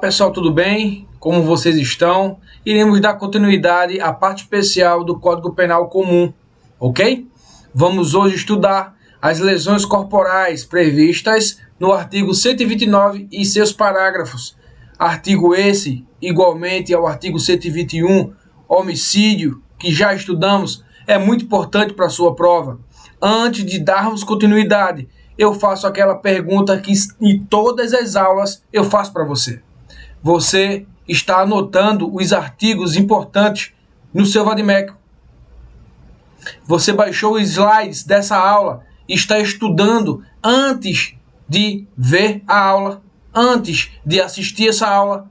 pessoal, tudo bem? Como vocês estão? Iremos dar continuidade à parte especial do Código Penal Comum, ok? Vamos hoje estudar as lesões corporais previstas no artigo 129 e seus parágrafos. Artigo esse, igualmente ao artigo 121, homicídio, que já estudamos, é muito importante para a sua prova. Antes de darmos continuidade, eu faço aquela pergunta que em todas as aulas eu faço para você. Você está anotando os artigos importantes no seu vadimécum. Você baixou os slides dessa aula e está estudando antes de ver a aula, antes de assistir essa aula.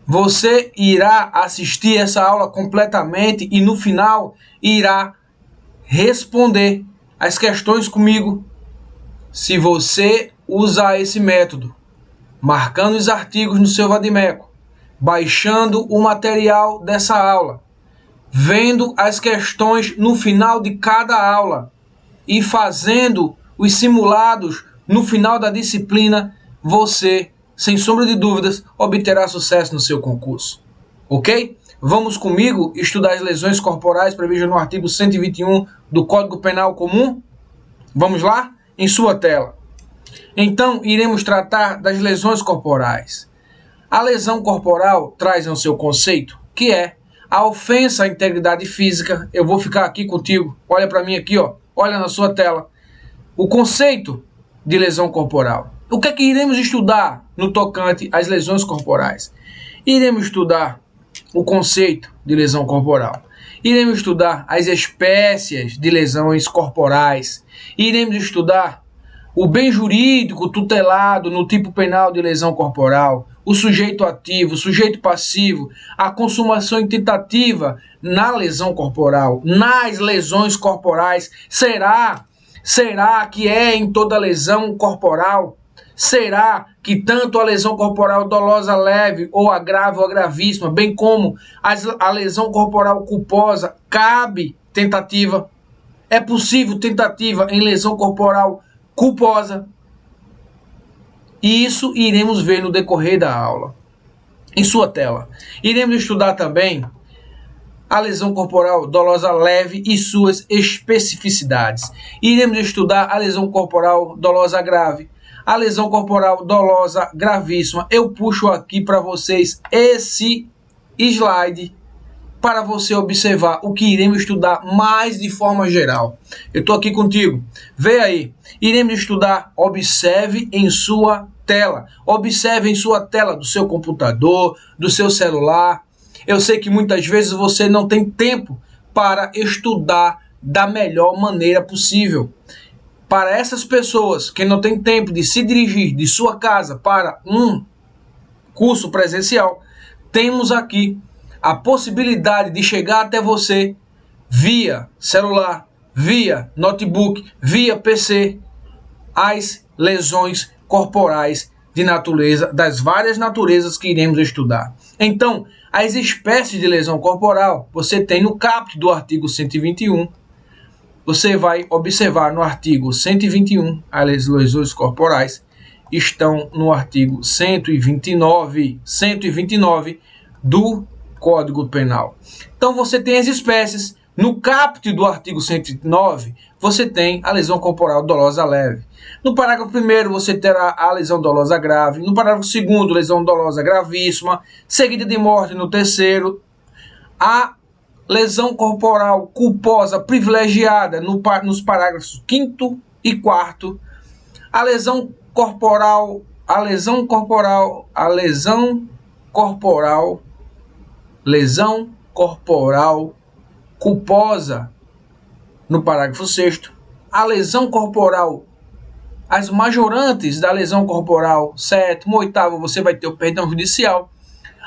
Você irá assistir essa aula completamente e no final irá responder as questões comigo. Se você usar esse método, marcando os artigos no seu vadimécum, baixando o material dessa aula, vendo as questões no final de cada aula e fazendo os simulados no final da disciplina, você, sem sombra de dúvidas, obterá sucesso no seu concurso. Ok? Vamos comigo estudar as lesões corporais previstas no artigo 121 do Código Penal Comum? Vamos lá? Em sua tela. Então, iremos tratar das lesões corporais. A lesão corporal traz no seu conceito, que é a ofensa à integridade física. Eu vou ficar aqui contigo. Olha para mim aqui, ó. Olha na sua tela. O conceito de lesão corporal. O que é que iremos estudar no tocante às lesões corporais? Iremos estudar o conceito de lesão corporal. Iremos estudar as espécies de lesões corporais. Iremos estudar o bem jurídico tutelado no tipo penal de lesão corporal, o sujeito ativo, o sujeito passivo, a consumação em tentativa na lesão corporal, nas lesões corporais. Será que é em toda lesão corporal? Será que tanto a lesão corporal dolosa leve ou a grave ou a gravíssima, bem como a lesão corporal culposa, cabe tentativa? É possível tentativa em lesão corporal culposa? E isso iremos ver no decorrer da aula. Em sua tela. Iremos estudar também a lesão corporal dolosa leve e suas especificidades. Iremos estudar a lesão corporal dolosa grave, a lesão corporal dolosa gravíssima. Eu puxo aqui para vocês esse slide para você observar o que iremos estudar mais de forma geral. Eu estou aqui contigo. Vê aí. Iremos estudar, observe em sua tela. Observe em sua tela do seu computador, do seu celular. Eu sei que muitas vezes você não tem tempo para estudar da melhor maneira possível. Para essas pessoas que não têm tempo de se dirigir de sua casa para um curso presencial, temos aqui a possibilidade de chegar até você via celular, via notebook, via PC, as lesões corporais de natureza, das várias naturezas que iremos estudar. Então, as espécies de lesão corporal, você tem no caput do artigo 121, você vai observar no artigo 121, as lesões corporais estão no artigo 129 do Código Penal. Então você tem as espécies. No caput do artigo 109, você tem a lesão corporal dolosa leve. No parágrafo 1º, você terá a lesão dolosa grave. No parágrafo 2º, lesão dolosa gravíssima. Seguida de morte no 3º. A lesão corporal culposa privilegiada nos parágrafos 5º e 4º. A lesão corporal culposa no parágrafo 6º, a lesão corporal, as majorantes da lesão corporal, 7º, 8º, você vai ter o perdão judicial,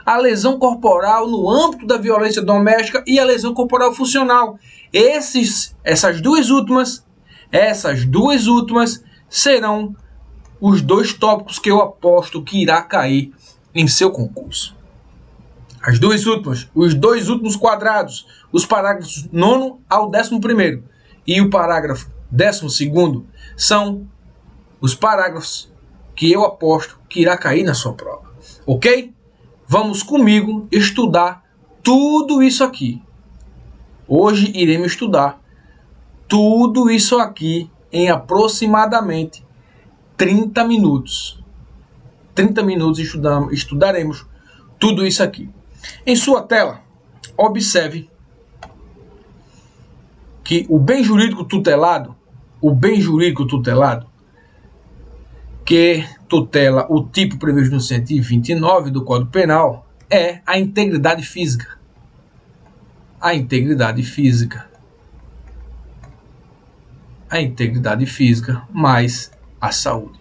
a lesão corporal no âmbito da violência doméstica e a lesão corporal funcional. Essas duas últimas serão os dois tópicos que eu aposto que irá cair em seu concurso. As duas últimas, os dois últimos quadrados, os parágrafos 9º ao 11º e o parágrafo 12º são os parágrafos que eu aposto que irá cair na sua prova. ok? Vamos comigo estudar tudo isso aqui. Hoje iremos estudar tudo isso aqui em aproximadamente 30 minutos. 30 minutos estudaremos tudo isso aqui. Em sua tela, observe que o bem jurídico tutelado, que tutela o tipo previsto no 129 do Código Penal, é a integridade física. A integridade física. A integridade física mais a saúde.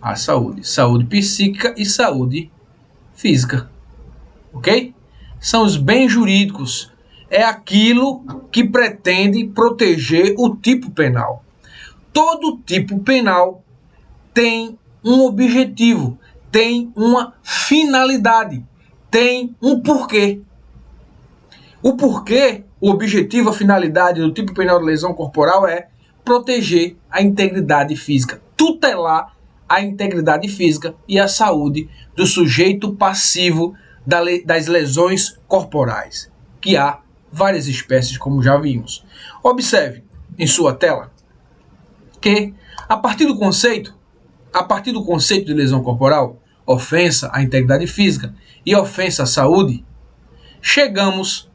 A saúde. Saúde psíquica e saúde física. Ok? São os bens jurídicos. É aquilo que pretende proteger o tipo penal. Todo tipo penal tem um objetivo, tem uma finalidade, tem um porquê. O porquê, o objetivo, a finalidade do tipo penal de lesão corporal é proteger a integridade física, tutelar a integridade física e a saúde do sujeito passivo das lesões corporais, que há várias espécies, como já vimos. Observe em sua tela que, a partir do conceito de lesão corporal, ofensa à integridade física e ofensa à saúde, chegamos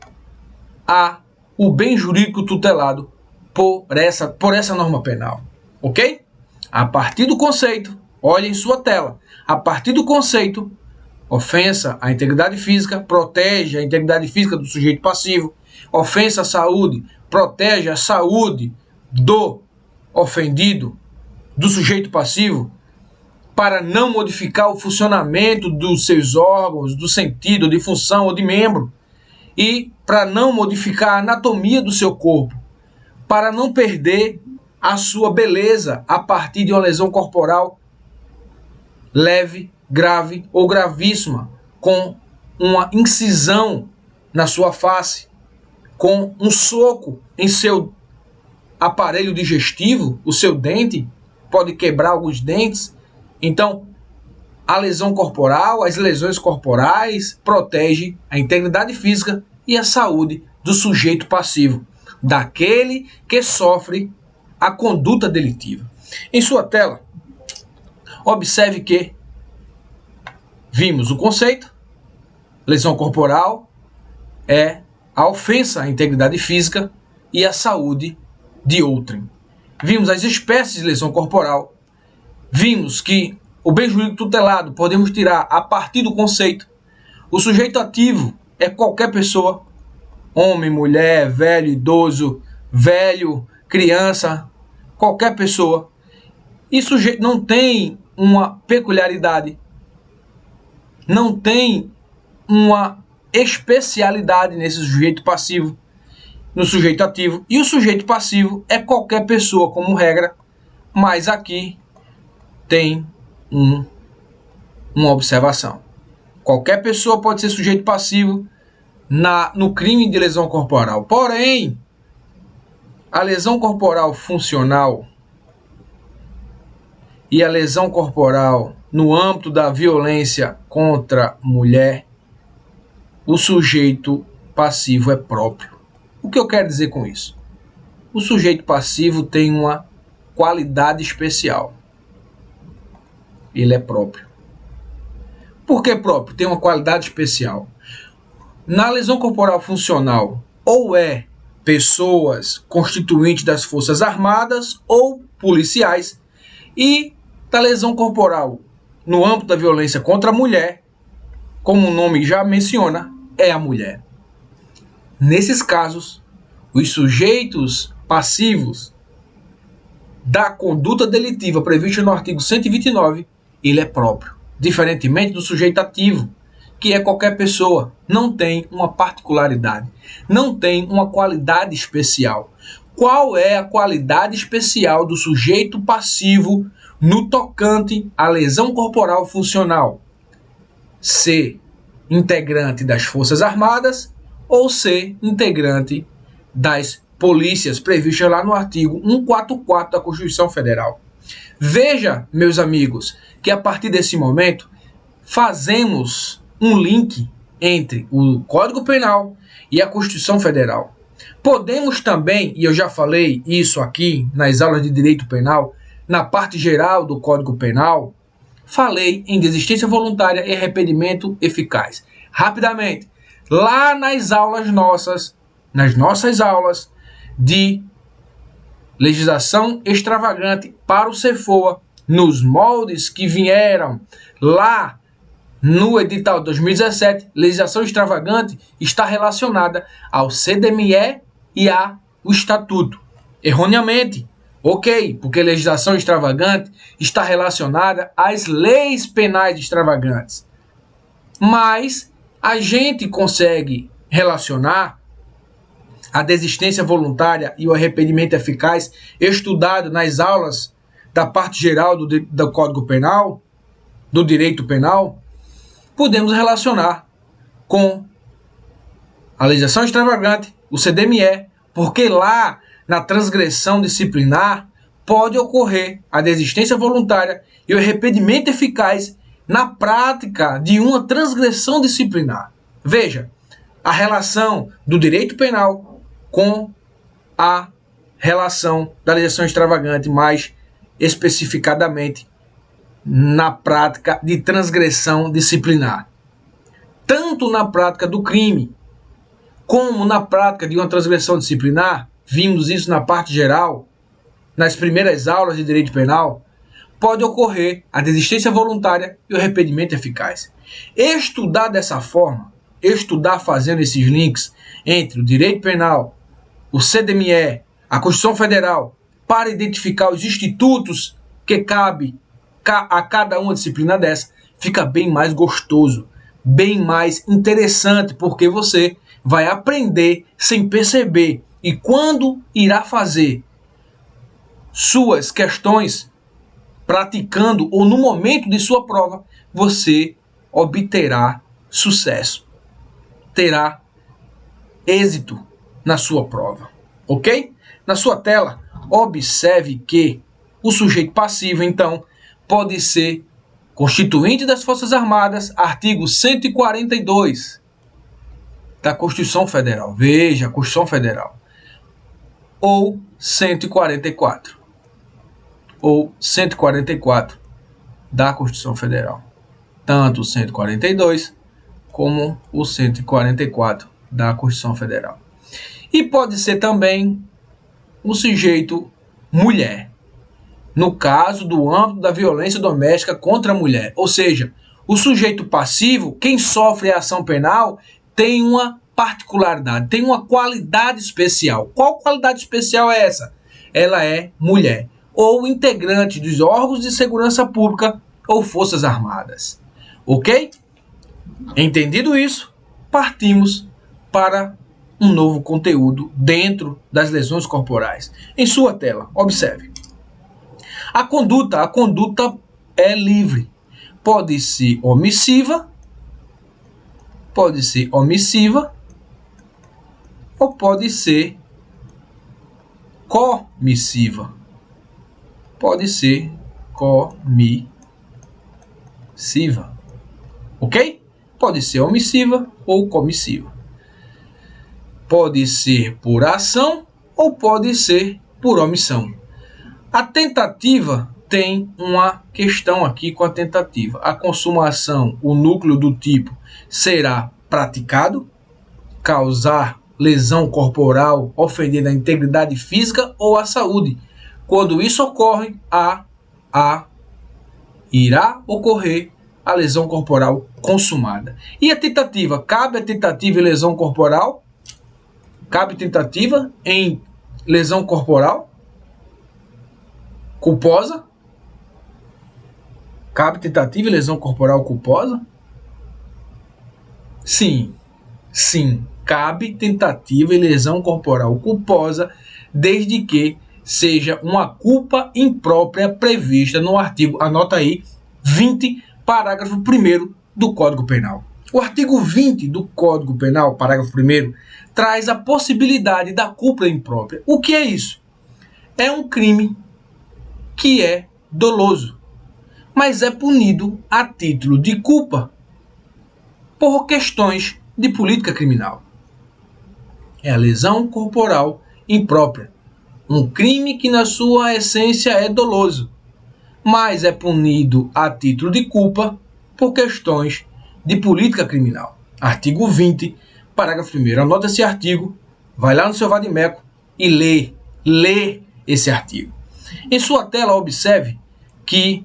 a o bem jurídico tutelado por essa norma penal, ok? A partir do conceito, olhe em sua tela, a partir do conceito, ofensa à integridade física protege a integridade física do sujeito passivo, ofensa à saúde protege a saúde do ofendido, do sujeito passivo, para não modificar o funcionamento dos seus órgãos, do sentido, de função ou de membro, e para não modificar a anatomia do seu corpo, para não perder a sua beleza a partir de uma lesão corporal leve, grave ou gravíssima, com uma incisão na sua face, com um soco em seu aparelho digestivo, o seu dente, pode quebrar alguns dentes. Então, a lesão corporal, as lesões corporais protegem a integridade física e a saúde do sujeito passivo, daquele que sofre a conduta delitiva. Em sua tela, observe que vimos o conceito, lesão corporal é a ofensa à integridade física e à saúde de outrem. Vimos as espécies de lesão corporal, vimos que o bem jurídico tutelado podemos tirar a partir do conceito. O sujeito ativo é qualquer pessoa, homem, mulher, velho, idoso, velho, criança, qualquer pessoa. E sujeito não tem uma peculiaridade, não tem uma especialidade nesse sujeito passivo, no sujeito ativo. E o sujeito passivo é qualquer pessoa, como regra, mas aqui tem uma observação. Qualquer pessoa pode ser sujeito passivo no crime de lesão corporal. Porém, a lesão corporal funcional e a lesão corporal no âmbito da violência contra mulher, o sujeito passivo é próprio. O que eu quero dizer com isso? O sujeito passivo tem uma qualidade especial. Ele é próprio. Por que próprio? Tem uma qualidade especial. Na lesão corporal funcional, ou é pessoas constituintes das Forças Armadas ou policiais, e da lesão corporal no âmbito da violência contra a mulher, como o nome já menciona, é a mulher. Nesses casos, os sujeitos passivos da conduta delitiva prevista no artigo 129, ele é próprio, diferentemente do sujeito ativo, que é qualquer pessoa, não tem uma particularidade, não tem uma qualidade especial. Qual é a qualidade especial do sujeito passivo no tocante à lesão corporal funcional? Ser integrante das Forças Armadas ou ser integrante das polícias previstas lá no artigo 144 da Constituição Federal. Veja, meus amigos, que a partir desse momento fazemos um link entre o Código Penal e a Constituição Federal. Podemos também, e eu já falei isso aqui nas aulas de Direito Penal, na parte geral do Código Penal, falei em desistência voluntária e arrependimento eficaz. Rapidamente, lá nas nossas aulas de legislação extravagante para o CEFOA, nos moldes que vieram lá no edital 2017, legislação extravagante está relacionada ao CDME e ao Estatuto. Erroneamente, ok, porque legislação extravagante está relacionada às leis penais extravagantes. Mas a gente consegue relacionar a desistência voluntária e o arrependimento eficaz, estudado nas aulas da parte geral do Código Penal, do direito penal, podemos relacionar com a legislação extravagante, o CDME, porque lá na transgressão disciplinar pode ocorrer a desistência voluntária e o arrependimento eficaz na prática de uma transgressão disciplinar. Veja, a relação do direito penal com a relação da legislação extravagante, mais especificadamente na prática de transgressão disciplinar. Tanto na prática do crime, como na prática de uma transgressão disciplinar, vimos isso na parte geral, nas primeiras aulas de direito penal, pode ocorrer a desistência voluntária e o arrependimento eficaz. Estudar dessa forma, estudar fazendo esses links entre o direito penal, o CDME, a Constituição Federal, para identificar os institutos que cabe a cada uma disciplina dessa, fica bem mais gostoso, bem mais interessante, porque você vai aprender sem perceber. E quando irá fazer suas questões, praticando ou no momento de sua prova, você obterá sucesso, terá êxito na sua prova, ok? Na sua tela, observe que o sujeito passivo, então, pode ser constituinte das Forças Armadas, artigo 142 da Constituição Federal. Veja, Constituição Federal. Ou 144. Ou 144 da Constituição Federal. Tanto o 142 como o 144 da Constituição Federal. E pode ser também o sujeito mulher, no caso do âmbito da violência doméstica contra a mulher. Ou seja, o sujeito passivo, quem sofre a ação penal, tem uma particularidade, tem uma qualidade especial. Qual qualidade especial é essa? Ela é mulher, ou integrante dos órgãos de segurança pública ou forças armadas. Ok? Entendido isso, partimos para um novo conteúdo dentro das lesões corporais. Em sua tela, observe. A conduta é livre. Pode ser omissiva ou pode ser comissiva. Ok? Pode ser omissiva ou comissiva. Pode ser por ação ou pode ser por omissão. A tentativa tem uma questão aqui com a tentativa. A consumação, o núcleo do tipo, será praticado, causar lesão corporal, ofendendo a integridade física ou a saúde. Quando isso ocorre, irá ocorrer a lesão corporal consumada. E a tentativa? Cabe a tentativa em lesão corporal? Cabe tentativa em lesão corporal culposa? Cabe tentativa em lesão corporal culposa? Sim, cabe tentativa em lesão corporal culposa, desde que seja uma culpa imprópria prevista no artigo, anota aí, 20, parágrafo 1º do Código Penal. O artigo 20 do Código Penal, parágrafo 1º, traz a possibilidade da culpa imprópria. O que é isso? É um crime que é doloso. mas é punido a título de culpa por questões de política criminal. É a lesão corporal imprópria, um crime que na sua essência é doloso, mas é punido a título de culpa por questões de política criminal. Artigo 20, parágrafo 1º. Anota esse artigo, vai lá no seu vadimeco e lê esse artigo. Em sua tela, observe que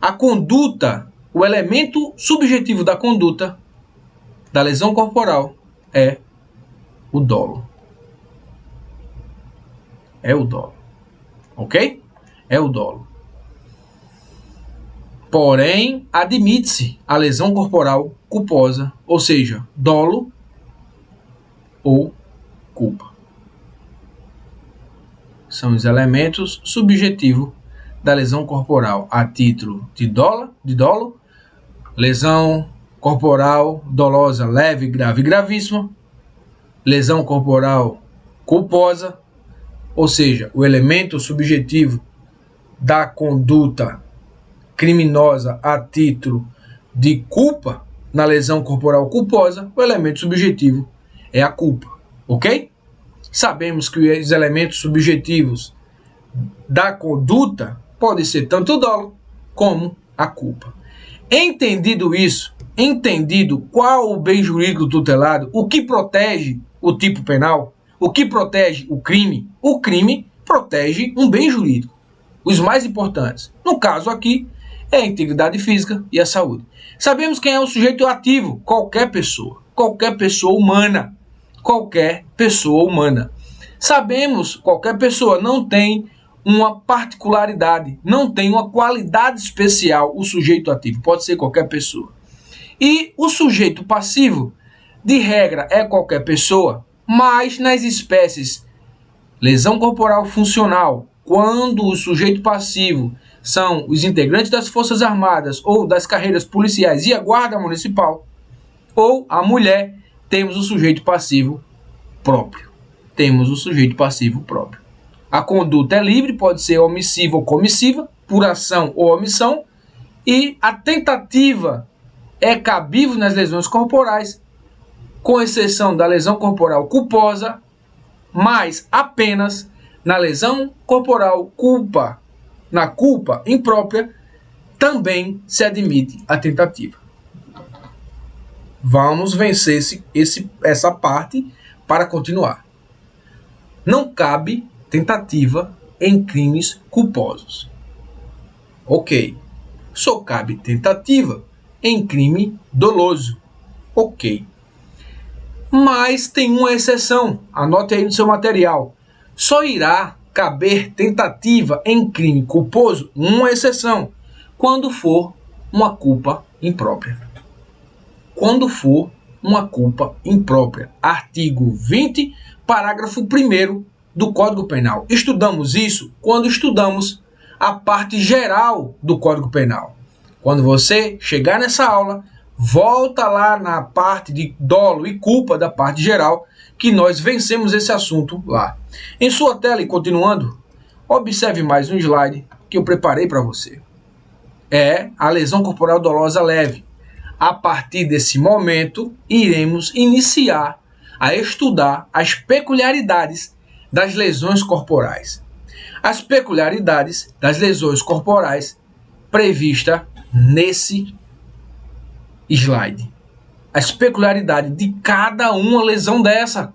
a conduta, o elemento subjetivo da conduta da lesão corporal é o dolo. É o dolo. Ok? É o dolo. Porém, admite-se a lesão corporal culposa, ou seja, dolo ou culpa. São os elementos subjetivos da lesão corporal a título de dolo, lesão corporal dolosa leve, grave e gravíssima, lesão corporal culposa, ou seja, o elemento subjetivo da conduta criminosa a título de culpa na lesão corporal culposa, o elemento subjetivo é a culpa, ok? Sabemos que os elementos subjetivos da conduta podem ser tanto o dolo como a culpa. Entendido isso, entendido qual o bem jurídico tutelado, o que protege o tipo penal, o que protege o crime protege um bem jurídico, os mais importantes. No caso aqui, é a integridade física e a saúde. Sabemos quem é o sujeito ativo, qualquer pessoa humana, qualquer pessoa humana. Sabemos, qualquer pessoa não tem uma particularidade, não tem uma qualidade especial, o sujeito ativo, pode ser qualquer pessoa. E o sujeito passivo, de regra, é qualquer pessoa, mas nas espécies lesão corporal funcional, quando o sujeito passivo são os integrantes das Forças Armadas ou das carreiras policiais e a Guarda Municipal, ou a mulher, temos o sujeito passivo próprio. A conduta é livre, pode ser omissiva ou comissiva, por ação ou omissão, e a tentativa é cabível nas lesões corporais, com exceção da lesão corporal culposa, mas apenas na lesão corporal culpa. Na culpa imprópria, também se admite a tentativa. Vamos vencer essa parte para continuar. Não cabe tentativa em crimes culposos. Ok. Só cabe tentativa em crime doloso. Ok. Mas tem uma exceção. Anote aí no seu material. Só irá caber tentativa em crime culposo, uma exceção, quando for uma culpa imprópria. Artigo 20, parágrafo 1º do Código Penal. Estudamos isso quando estudamos a parte geral do Código Penal. Quando você chegar nessa aula, volta lá na parte de dolo e culpa da parte geral, que nós vencemos esse assunto lá. Em sua tela e continuando, observe mais um slide que eu preparei para você. É a lesão corporal dolosa leve. A partir desse momento, iremos iniciar a estudar as peculiaridades das lesões corporais. As peculiaridades das lesões corporais prevista nesse slide. As peculiaridades de cada uma lesão dessa.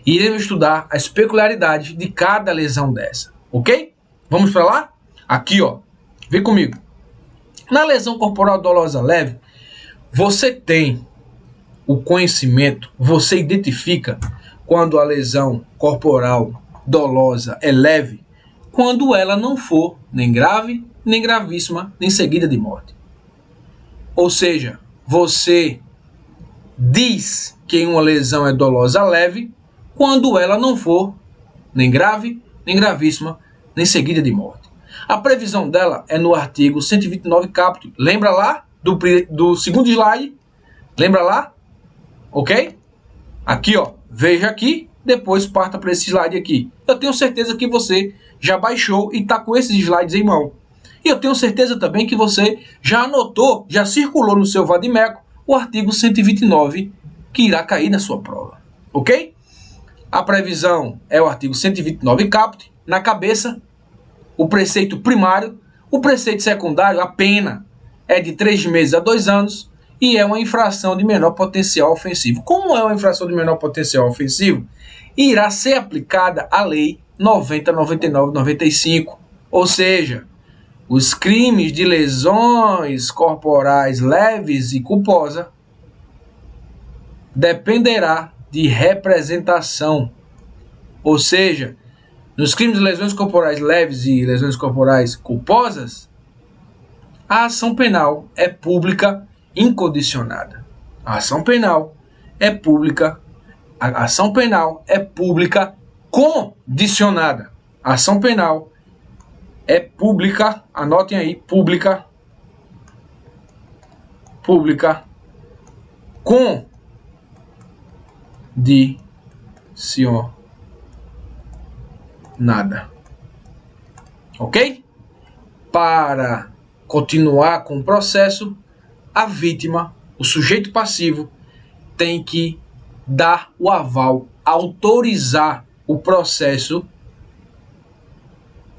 Iremos estudar as peculiaridades de cada lesão dessa, ok? Vamos para lá? Aqui, ó, vem comigo. Na lesão corporal dolosa leve, você tem o conhecimento, você identifica quando a lesão corporal dolosa é leve, quando ela não for nem grave, nem gravíssima, nem seguida de morte. Ou seja, você diz que uma lesão é dolosa leve quando ela não for nem grave, nem gravíssima, nem seguida de morte. A previsão dela é no artigo 129 caput. Lembra lá do segundo slide? Lembra lá? Ok? Aqui, ó. Veja aqui, depois parta para esse slide aqui. Eu tenho certeza que você já baixou e está com esses slides em mão. E eu tenho certeza também que você já anotou, já circulou no seu vadimeco o artigo 129 que irá cair na sua prova, ok? A previsão é o artigo 129 caput, na cabeça, o preceito primário, o preceito secundário, a pena é de 3 meses a 2 anos e é uma infração de menor potencial ofensivo. Como é uma infração de menor potencial ofensivo? Irá ser aplicada a lei 90, 99, 95, ou seja, os crimes de lesões corporais leves e culposa dependerá de representação, ou seja, nos crimes de lesões corporais leves e lesões corporais culposas, a ação penal é pública incondicionada. A ação penal é pública. A ação penal é pública condicionada. A ação penal é pública, anotem aí, pública condicionada. Ok? Para continuar com o processo, a vítima, o sujeito passivo, tem que dar o aval, autorizar o processo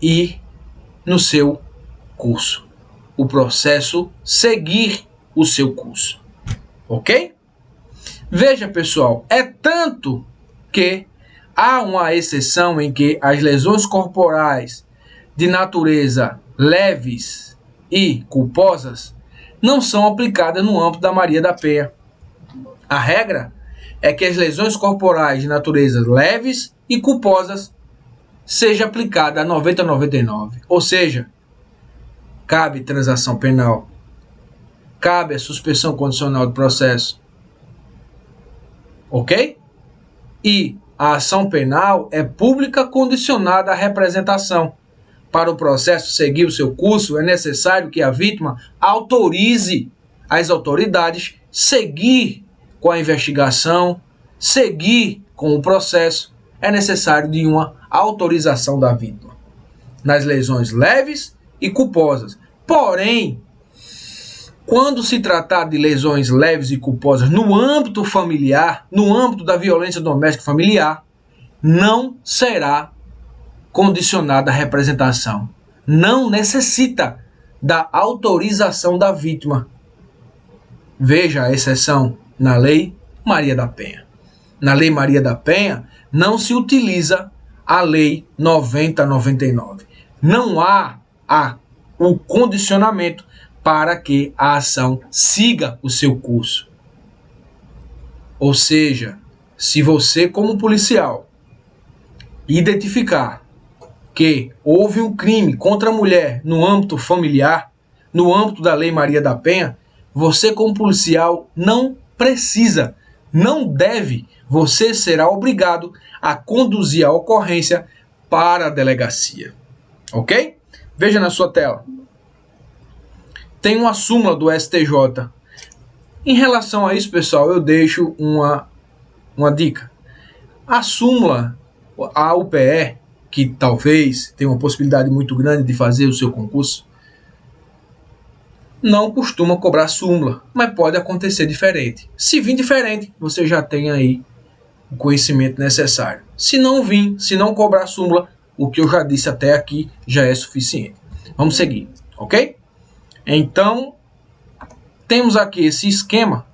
e no seu curso. O processo seguir o seu curso. Ok? Veja, pessoal, é tanto que há uma exceção em que as lesões corporais de natureza leves e culposas não são aplicadas no âmbito da Maria da Penha. A regra é que as lesões corporais de natureza leves e culposas seja aplicada a 90 a 99. Ou seja, cabe transação penal, cabe a suspensão condicional do processo. Ok? E a ação penal é pública condicionada à representação. Para o processo seguir o seu curso, é necessário que a vítima autorize as autoridades seguir com a investigação, seguir com o processo. É necessário de uma autorização da vítima nas lesões leves e culposas. Porém, quando se tratar de lesões leves e culposas no âmbito familiar, no âmbito da violência doméstica familiar, não será condicionada a representação. Não necessita da autorização da vítima. Veja a exceção na Lei Maria da Penha. Na Lei Maria da Penha não se utiliza a Lei 90/99. Não há o condicionamento para que a ação siga o seu curso. Ou seja, se você, como policial, identificar que houve um crime contra a mulher no âmbito familiar, no âmbito da Lei Maria da Penha, você, como policial, não precisa, não deve, você será obrigado a conduzir a ocorrência para a delegacia. Ok? Veja na sua tela. Tem uma súmula do STJ. Em relação a isso, pessoal, eu deixo uma dica. A súmula, a UPE, que talvez tenha uma possibilidade muito grande de fazer o seu concurso, não costuma cobrar súmula, mas pode acontecer diferente. Se vir diferente, você já tem aí o conhecimento necessário. Se não vir, se não cobrar súmula, o que eu já disse até aqui já é suficiente. Vamos seguir, ok? Então, temos aqui esse esquema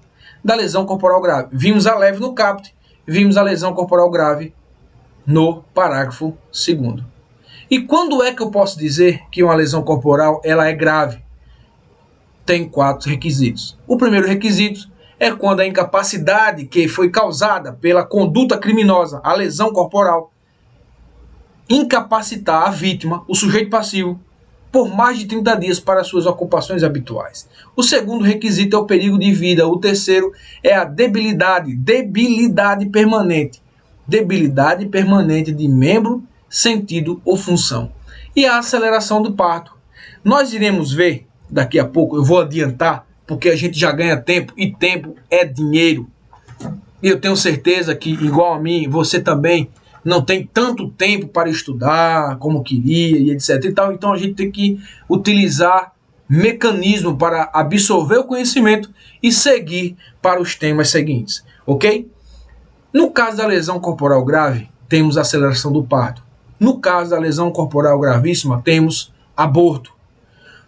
da lesão corporal grave. Vimos a leve no caput, vimos a lesão corporal grave no parágrafo 2º. E quando é que eu posso dizer que uma lesão corporal ela é grave? Tem 4 requisitos. O primeiro requisito é quando a incapacidade que foi causada pela conduta criminosa, a lesão corporal, incapacitar a vítima, o sujeito passivo, por mais de 30 dias para suas ocupações habituais. O segundo requisito é o perigo de vida. O terceiro é a debilidade permanente. Debilidade permanente de membro, sentido ou função. E a aceleração do parto. Nós iremos ver daqui a pouco, eu vou adiantar, porque a gente já ganha tempo, e tempo é dinheiro. E eu tenho certeza que, igual a mim, você também não tem tanto tempo para estudar como queria e etc. e tal. Então a gente tem que utilizar mecanismo para absorver o conhecimento e seguir para os temas seguintes, ok? No caso da lesão corporal grave, temos aceleração do parto. No caso da lesão corporal gravíssima, temos aborto.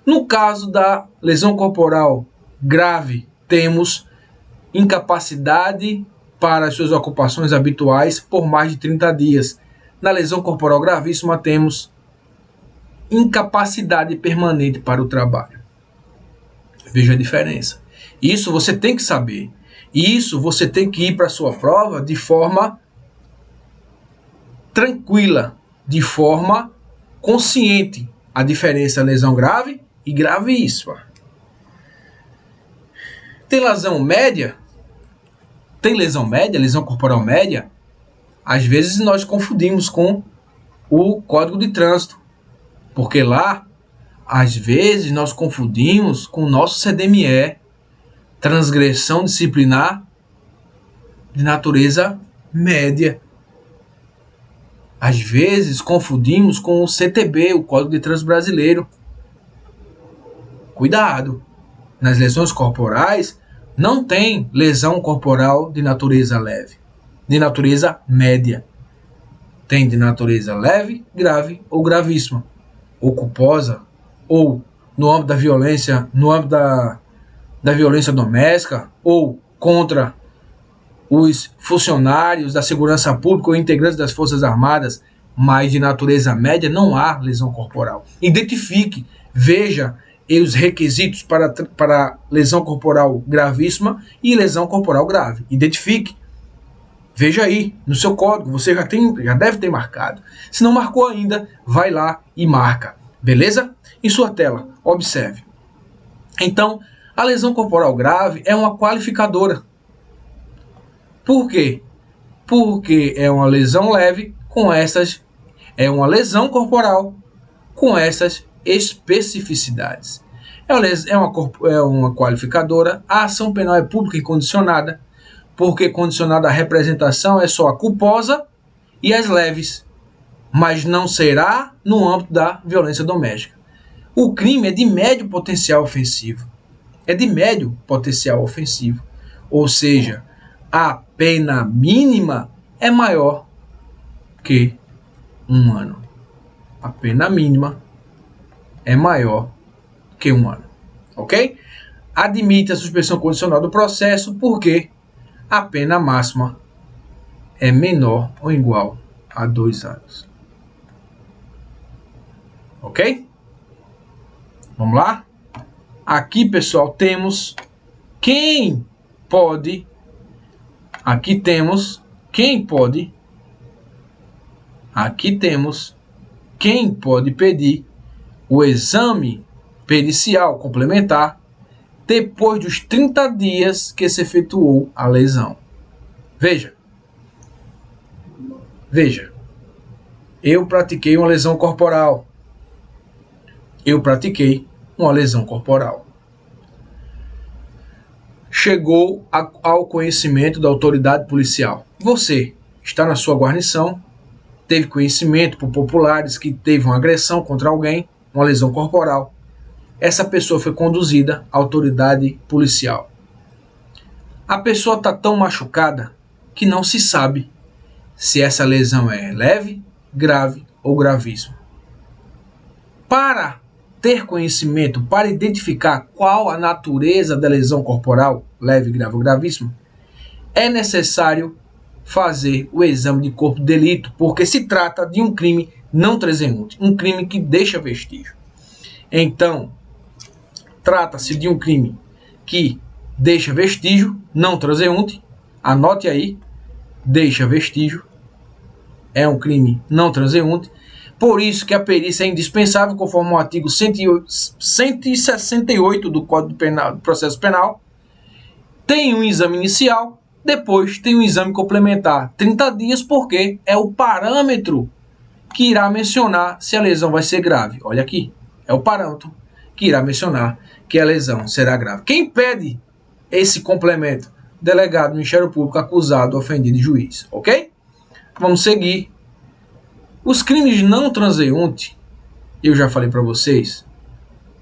No caso da lesão corporal grave, temos incapacidade para as suas ocupações habituais por mais de 30 dias. Na lesão corporal gravíssima, temos incapacidade permanente para o trabalho. Veja a diferença. Isso você tem que saber. Isso você tem que ir para a sua prova de forma tranquila, de forma consciente. A diferença é lesão grave e gravíssima. Tem lesão média? Tem lesão média, lesão corporal média? Às vezes nós confundimos com o Código de Trânsito, porque lá, às vezes, nós confundimos com o nosso CDME, transgressão disciplinar de natureza média. Às vezes, confundimos com o CTB, o Código de Trânsito Brasileiro. Cuidado! Nas lesões corporais, não tem lesão corporal de natureza leve, de natureza média. Tem de natureza leve, grave ou gravíssima, ou culposa, ou no âmbito da violência, no âmbito da violência doméstica, ou contra os funcionários da segurança pública ou integrantes das Forças Armadas, mas de natureza média não há lesão corporal. Identifique, veja os requisitos para lesão corporal gravíssima e lesão corporal grave. Identifique. Veja aí no seu código, você já deve ter marcado. Se não marcou ainda, vai lá e marca. Beleza? Em sua tela, observe. Então, a lesão corporal grave é uma qualificadora. Por quê? Porque é uma lesão leve com essas... É uma lesão corporal com essas especificidades. É uma qualificadora. A ação penal é pública e condicionada, porque condicionada à representação é só a culposa e as leves, mas não será no âmbito da violência doméstica. O crime é de médio potencial ofensivo. É de médio potencial ofensivo. Ou seja, a pena mínima é maior que 1 ano. A pena mínima é maior que 1 ano. Ok? Admite a suspensão condicional do processo porque a pena máxima é menor ou igual a 2 anos. Ok? Vamos lá? Aqui, pessoal, temos quem pode... Aqui temos quem pode pedir o exame pericial complementar depois dos 30 dias que se efetuou a lesão. Veja, eu pratiquei uma lesão corporal. Chegou ao conhecimento da autoridade policial. Você está na sua guarnição, teve conhecimento por populares que teve uma agressão contra alguém, uma lesão corporal. Essa pessoa foi conduzida à autoridade policial. A pessoa está tão machucada que não se sabe se essa lesão é leve, grave ou gravíssima. Para ter conhecimento, para identificar qual a natureza da lesão corporal, leve, grave ou gravíssima, é necessário fazer o exame de corpo de delito, porque se trata de um crime não transeunte, um crime que deixa vestígio. Então, trata-se de um crime que deixa vestígio, não transeunte, anote aí, deixa vestígio, é um crime não transeunte. Por isso que a perícia é indispensável, conforme o artigo 168 do Código Penal, do Processo Penal. Tem um exame inicial, depois tem um exame complementar, 30 dias, porque é o parâmetro que irá mencionar se a lesão vai ser grave. Olha aqui, é o parâmetro que irá mencionar que a lesão será grave. Quem pede esse complemento? Delegado, Ministério Público, acusado, ofendido e juiz. Ok? Vamos seguir Os crimes não transeunte, eu já falei para vocês,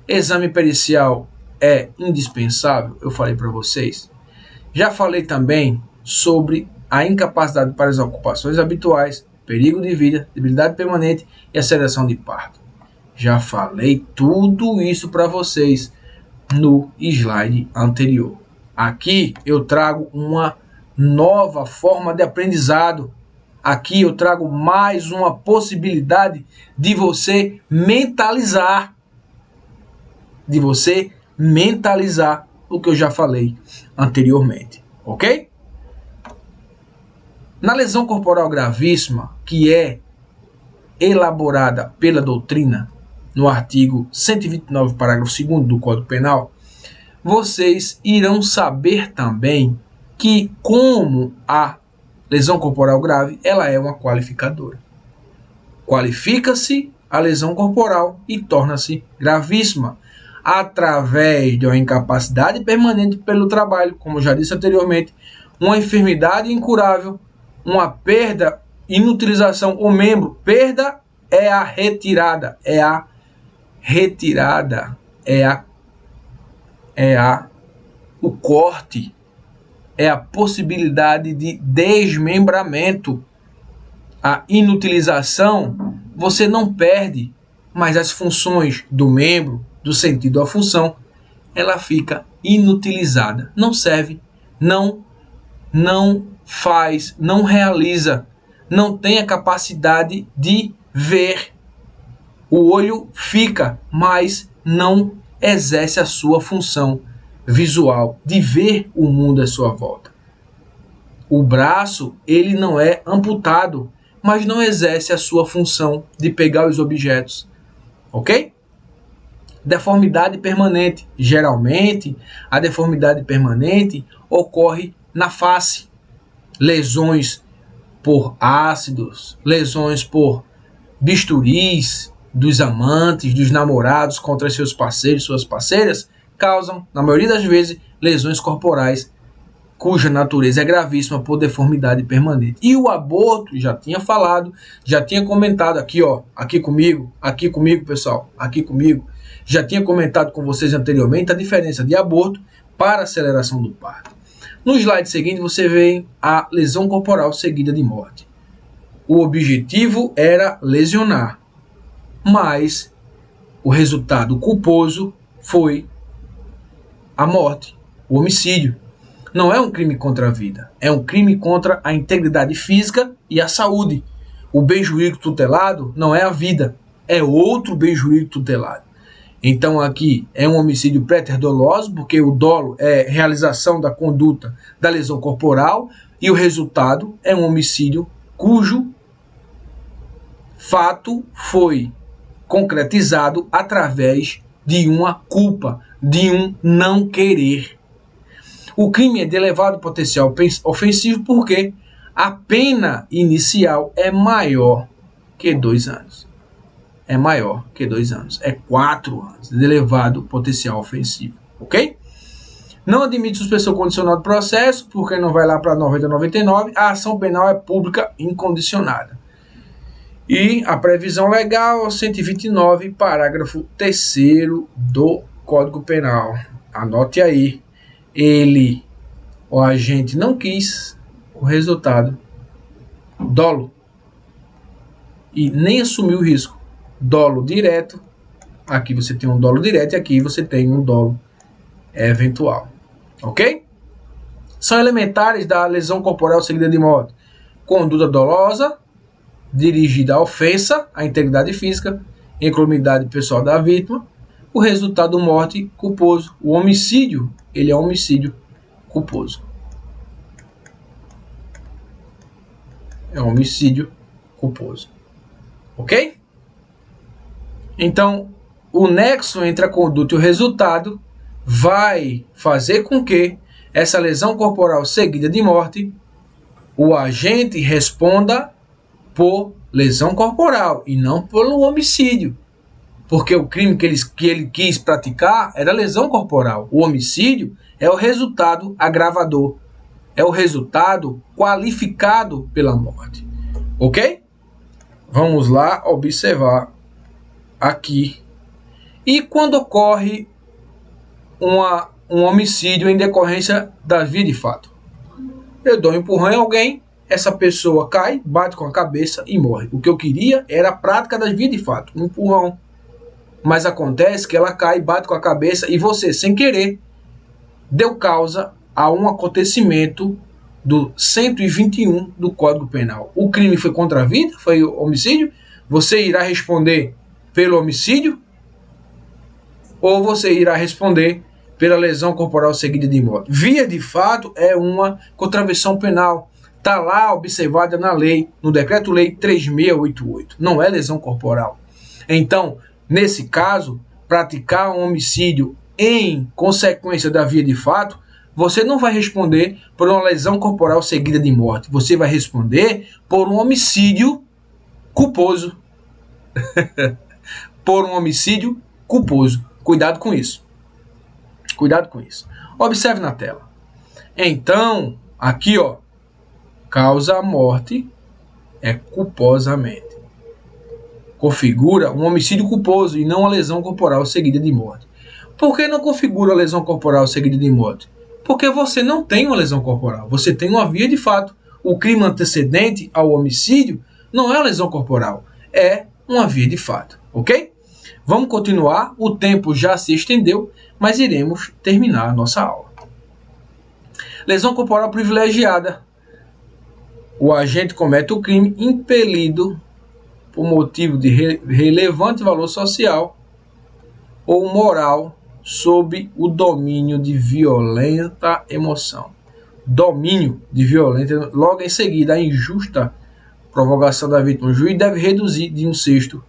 exame pericial é indispensável, eu falei para vocês. Já falei também sobre a incapacidade para as ocupações habituais, perigo de vida, debilidade permanente e aceleração de parto. Já falei tudo isso para vocês no slide anterior. Aqui eu trago uma nova forma de aprendizado. Aqui eu trago mais uma possibilidade de você mentalizar. De você mentalizar o que eu já falei anteriormente, ok? Na lesão corporal gravíssima, que é elaborada pela doutrina no artigo 129, parágrafo 2º do Código Penal, vocês irão saber também que, como a lesão corporal grave, ela é uma qualificadora. Qualifica-se a lesão corporal e torna-se gravíssima através de uma incapacidade permanente pelo trabalho, como já disse anteriormente, uma enfermidade incurável, uma perda, inutilização ou membro. Perda é a retirada, o corte, é a possibilidade de desmembramento. A inutilização, você não perde, mas as funções do membro, do sentido à função, ela fica inutilizada, não serve, não faz, não realiza, não tem a capacidade de ver. O olho fica, mas não exerce a sua função visual de ver o mundo à sua volta. O braço, ele não é amputado, mas não exerce a sua função de pegar os objetos, ok? Deformidade permanente. Geralmente, a deformidade permanente ocorre na face. Lesões por ácidos, lesões por bisturis dos amantes, dos namorados contra seus parceiros, suas parceiras, causam, na maioria das vezes, lesões corporais, cuja natureza é gravíssima por deformidade permanente. E o aborto, já tinha falado, já tinha comentado aqui, ó, aqui comigo, pessoal, aqui comigo, já tinha comentado com vocês anteriormente a diferença de aborto para aceleração do parto. No slide seguinte você vê a lesão corporal seguida de morte. O objetivo era lesionar, mas o resultado culposo foi a morte, o homicídio. Não é um crime contra a vida, é um crime contra a integridade física e a saúde. O bem jurídico tutelado não é a vida, é outro bem jurídico tutelado. Então aqui é um homicídio préter-doloso, porque o dolo é realização da conduta da lesão corporal e o resultado é um homicídio cujo fato foi concretizado através de uma culpa, de um não querer. O crime é de elevado potencial ofensivo porque a pena inicial é maior que 2 anos. É maior que 2 anos. É 4 anos de elevado potencial ofensivo. Ok? Não admite suspensão condicional do processo, porque não vai lá para 90-99. A ação penal é pública incondicionada. E a previsão legal, 129, parágrafo 3º do Código Penal. Anote aí. O agente não quis o resultado, dolo, e nem assumiu o risco. Dolo direto, aqui você tem um dolo direto e aqui você tem um dolo eventual, ok? São elementares da lesão corporal seguida de morte: conduta dolosa, dirigida à ofensa à integridade física, incolumidade pessoal da vítima, o resultado morte culposo. O homicídio, ele é um homicídio culposo. É um homicídio culposo. Ok? Então, o nexo entre a conduta e o resultado vai fazer com que essa lesão corporal seguida de morte, o agente responda por lesão corporal e não pelo homicídio. Porque o crime que ele quis praticar era lesão corporal. O homicídio é o resultado agravador. É o resultado qualificado pela morte. Ok? Vamos lá observar aqui. E quando ocorre um homicídio em decorrência da via de fato? Eu dou um empurrão em alguém, essa pessoa cai, bate com a cabeça e morre. O que eu queria era a prática da via de fato, um empurrão. Mas acontece que ela cai, bate com a cabeça e você, sem querer, deu causa a um acontecimento do 121 do Código Penal. O crime foi contra a vida, foi homicídio. Você irá responder pelo homicídio ou você irá responder pela lesão corporal seguida de morte. Via de fato é uma contravenção penal. Está lá observada na lei, no Decreto-Lei 3688. Não é lesão corporal. Então, nesse caso, praticar um homicídio em consequência da via de fato, você não vai responder por uma lesão corporal seguida de morte. Você vai responder por um homicídio culposo. Por um homicídio culposo. Cuidado com isso. Cuidado com isso. Observe na tela. Então, aqui, ó, causa a morte é culposamente. Configura um homicídio culposo e não uma lesão corporal seguida de morte. Por que não configura a lesão corporal seguida de morte? Porque você não tem uma lesão corporal, você tem uma via de fato. O crime antecedente ao homicídio não é a lesão corporal, é uma via de fato, ok? Vamos continuar, o tempo já se estendeu, mas iremos terminar a nossa aula. Lesão corporal privilegiada. O agente comete o crime impelido por motivo de relevante valor social ou moral sob o domínio de violenta emoção. Domínio de violenta, logo em seguida, a injusta provocação da vítima. O juiz deve reduzir de 1/6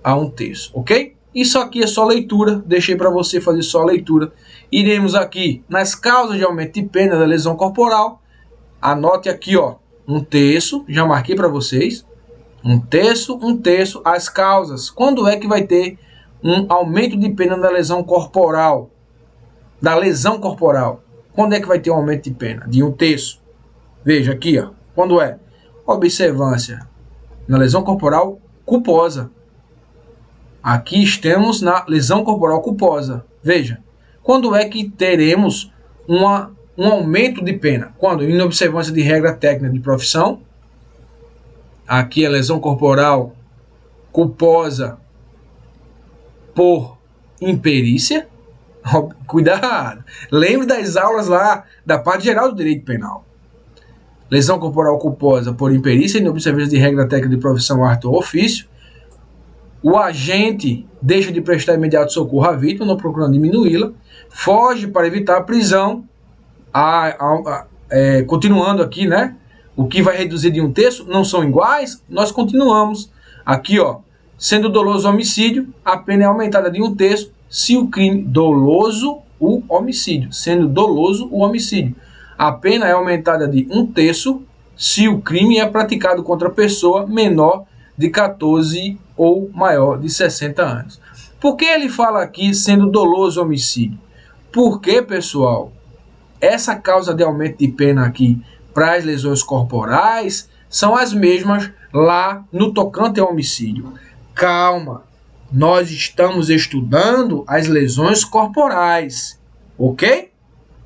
a 1/3, ok? Isso aqui é só leitura, deixei para você fazer só leitura. Iremos aqui nas causas de aumento de pena da lesão corporal. Anote aqui, ó, 1/3, já marquei para vocês. 1/3, as causas. Quando é que vai ter um aumento de pena da lesão corporal? Da lesão corporal. Quando é que vai ter um aumento de pena? De 1/3. Veja aqui, ó. Quando é? Observância na lesão corporal culposa. Aqui estamos na lesão corporal culposa. Veja. Quando é que teremos um aumento de pena? Quando? Em observância de regra técnica de profissão. Aqui é lesão corporal culposa por imperícia. Cuidado! Lembre das aulas lá da parte geral do direito penal. Lesão corporal culposa por imperícia em observância de regra técnica de profissão, arte ou ofício. O agente deixa de prestar imediato socorro à vítima, não procurando diminuí-la. Foge para evitar a prisão. Continuando aqui, né? O que vai reduzir de 1/3 não são iguais. Nós continuamos. Aqui, ó. Sendo doloso o homicídio, a pena é aumentada de 1/3 se o crime doloso o homicídio. Sendo doloso o homicídio. A pena é aumentada de 1/3 se o crime é praticado contra pessoa menor de 14 ou maior de 60 anos. Por que ele fala aqui sendo doloso homicídio? Porque, pessoal, essa causa de aumento de pena aqui para as lesões corporais são as mesmas lá no tocante ao homicídio. Calma, nós estamos estudando as lesões corporais, ok?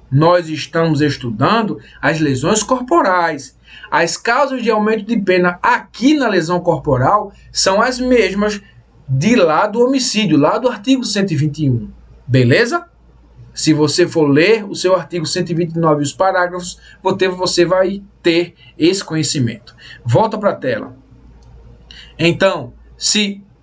Nós estamos estudando as lesões corporais. As causas de aumento de pena aqui na lesão corporal são as mesmas de lá do homicídio, lá do artigo 121. Beleza? Se você for ler o seu artigo 129 e os parágrafos, você vai ter esse conhecimento. Volta para a tela. Então,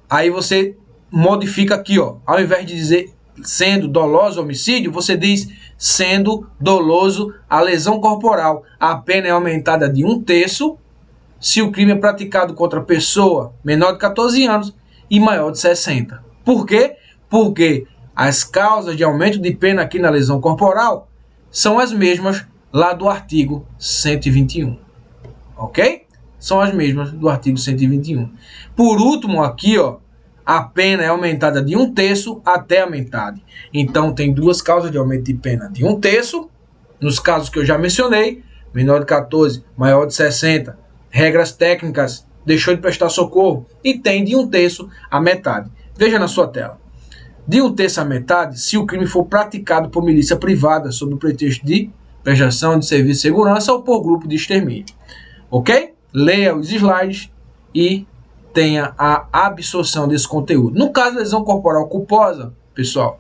aí você modifica aqui, ó, ao invés de dizer sendo doloso homicídio, você diz sendo doloso a lesão corporal. A pena é aumentada de 1/3 se o crime é praticado contra pessoa menor de 14 anos e maior de 60. Por quê? Porque as causas de aumento de pena aqui na lesão corporal são as mesmas lá do artigo 121. Ok? São as mesmas do artigo 121. Por último aqui, ó, a pena é aumentada de 1/3 até a metade. Então, tem duas causas de aumento de pena de 1/3, nos casos que eu já mencionei, menor de 14, maior de 60, regras técnicas deixou de prestar socorro e tem de 1/3 a metade. Veja na sua tela. De 1/3 a metade, se o crime for praticado por milícia privada sob o pretexto de prestação de serviço de segurança ou por grupo de extermínio. Ok? Leia os slides e tenha a absorção desse conteúdo. No caso de lesão corporal culposa, pessoal,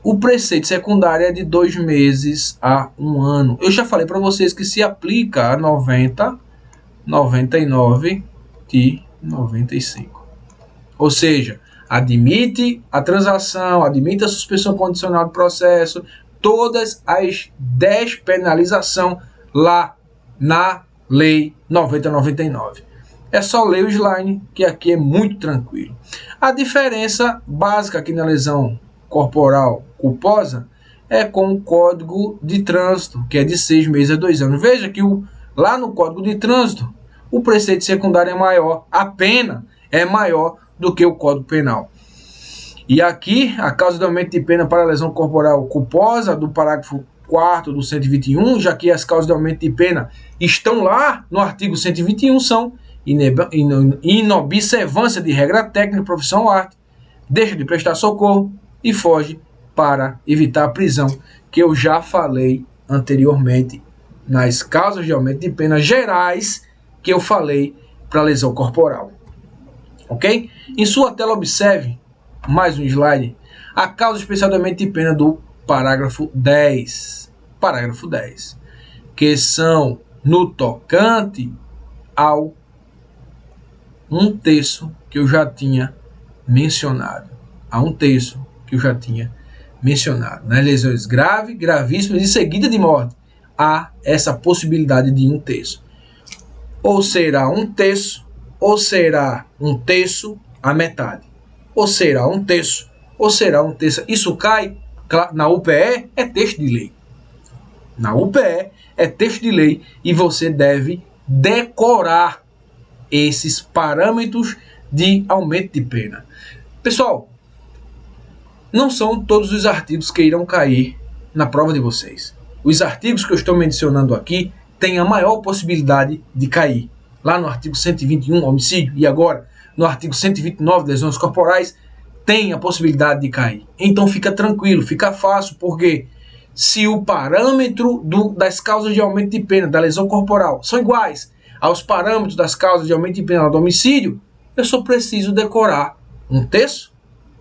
o preceito secundário é de 2 meses a 1 ano. Eu já falei para vocês que se aplica a 90, 99 e 95. Ou seja, admite a transação, admite a suspensão condicional do processo, todas as 10 penalização lá na Lei 9099. É só ler o slide, que aqui é muito tranquilo. A diferença básica aqui na lesão corporal culposa é com o Código de Trânsito, que é de 6 meses a 2 anos. Veja que lá no Código de Trânsito, o preceito secundário é maior, a pena é maior do que o Código Penal. E aqui, a causa de aumento de pena para lesão corporal culposa, do parágrafo 4º do 121, já que as causas de aumento de pena estão lá no artigo 121, são inobservância de regra técnica, profissão ou arte, deixa de prestar socorro e foge para evitar a prisão, que eu já falei anteriormente nas causas de aumento de pena gerais que eu falei para lesão corporal. Ok? Em sua tela, observe mais um slide, a causa especial de aumento de pena do parágrafo 10. Parágrafo 10. Que são no tocante ao 1/3 que eu já tinha mencionado. A 1/3 que eu já tinha mencionado. Nas lesões graves, gravíssimas e seguida de morte, há essa possibilidade de 1/3. Ou será 1/3, ou será 1/3 a metade. Ou será 1/3, ou será 1/3. Isso cai na UPE, é texto de lei. Na UPE é texto de lei e você deve decorar esses parâmetros de aumento de pena. Pessoal, não são todos os artigos que irão cair na prova de vocês. Os artigos que eu estou mencionando aqui têm a maior possibilidade de cair. Lá no artigo 121, homicídio, e agora no artigo 129, lesões corporais, tem a possibilidade de cair. Então fica tranquilo, fica fácil, porque se o parâmetro das causas de aumento de pena da lesão corporal são iguais aos parâmetros das causas de aumento de pena do homicídio, eu só preciso decorar 1/3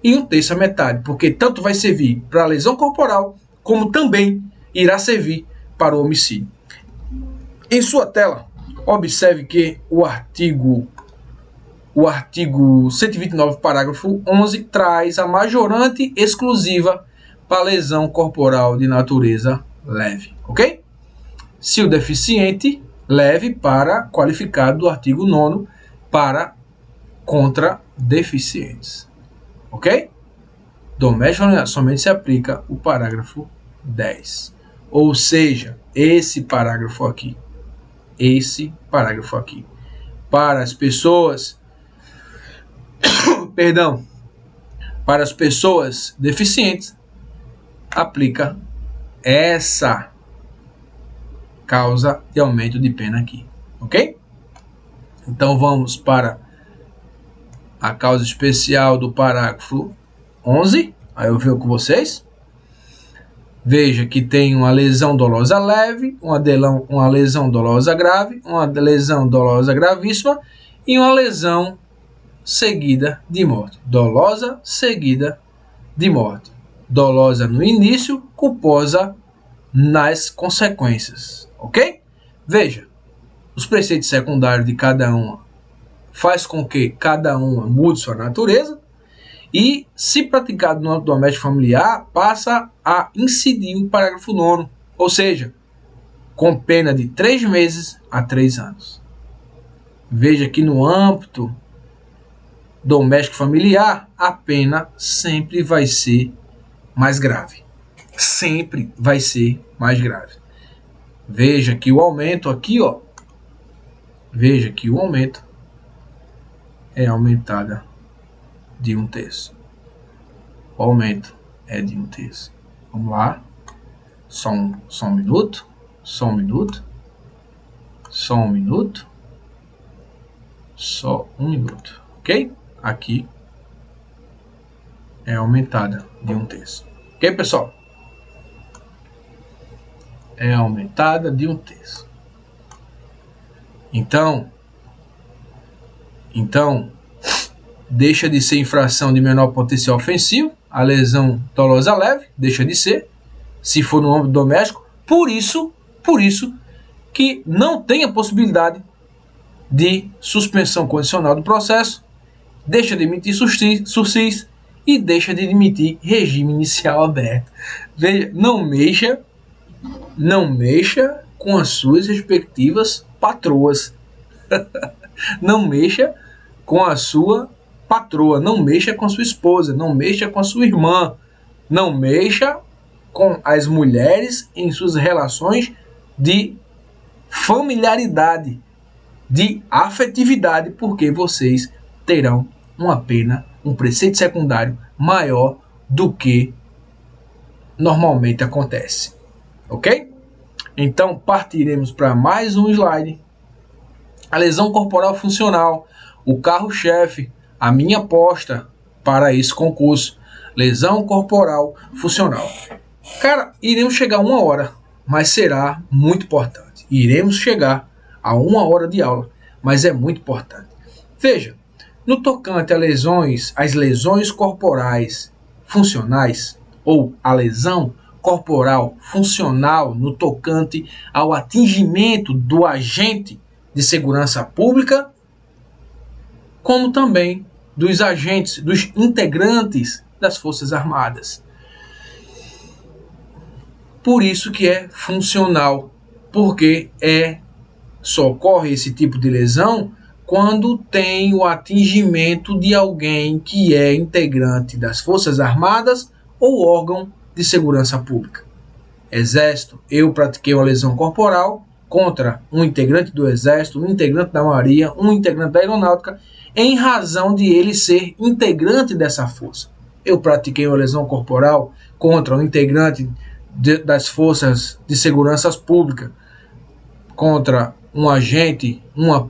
e 1/3 a metade, porque tanto vai servir para a lesão corporal, como também irá servir para o homicídio. Em sua tela, observe que o artigo 129, parágrafo 11, traz a majorante exclusiva para lesão corporal de natureza leve, ok? Se o deficiente, leve para qualificado do artigo 9º para contra deficientes, ok? Doméstico somente se aplica o parágrafo 10, ou seja, esse parágrafo aqui, para as pessoas, para as pessoas deficientes, aplica essa causa de aumento de pena aqui, ok? Então vamos para a causa especial do parágrafo 11, aí eu vejo com vocês. Veja que tem uma lesão dolosa leve, uma lesão dolosa grave, uma lesão dolosa gravíssima e uma lesão seguida de morte. Dolosa seguida de morte. Dolosa no início, culposa nas consequências, ok? Veja, os preceitos secundários de cada uma faz com que cada uma mude sua natureza e, se praticado no âmbito doméstico familiar, passa a incidir o parágrafo 9º, ou seja, com pena de 3 meses a 3 anos. Veja que no âmbito doméstico familiar, a pena sempre vai ser mais grave. Sempre vai ser mais grave. Veja que o aumento aqui, ó. Veja que o aumento é aumentada de 1/3. O aumento é de 1/3. Vamos lá. Só um minuto. Só um minuto. Só um minuto, ok? Aqui é aumentada de 1/3. Ok, pessoal? É aumentada de 1/3. Então, deixa de ser infração de menor potencial ofensivo, a lesão dolosa leve, deixa de ser, se for no âmbito doméstico, por isso que não tem a possibilidade de suspensão condicional do processo, deixa de emitir sursis e deixa de emitir regime inicial aberto. Veja, não mexa com as suas respectivas patroas. Não mexa com a sua patroa, não mexa com a sua esposa, não mexa com a sua irmã, não mexa com as mulheres em suas relações de familiaridade, de afetividade, porque vocês terão uma pena, um preceito secundário maior do que normalmente acontece. Ok? Então partiremos para mais um slide. A lesão corporal funcional, o carro-chefe, a minha aposta para esse concurso. Lesão corporal funcional. Cara, iremos chegar a 1 hora, mas será muito importante. Iremos chegar a 1 hora de aula, mas é muito importante. Veja, no tocante às lesões corporais funcionais, ou a lesão corporal funcional no tocante ao atingimento do agente de segurança pública, como também dos agentes, dos integrantes das Forças Armadas. Por isso que é funcional, porque só ocorre esse tipo de lesão quando tem o atingimento de alguém que é integrante das Forças Armadas ou órgão de segurança pública. Exército, eu pratiquei uma lesão corporal contra um integrante do Exército, um integrante da Marinha, um integrante da Aeronáutica, em razão de ele ser integrante dessa força. Eu pratiquei uma lesão corporal contra um integrante das Forças de Segurança Pública, contra um agente,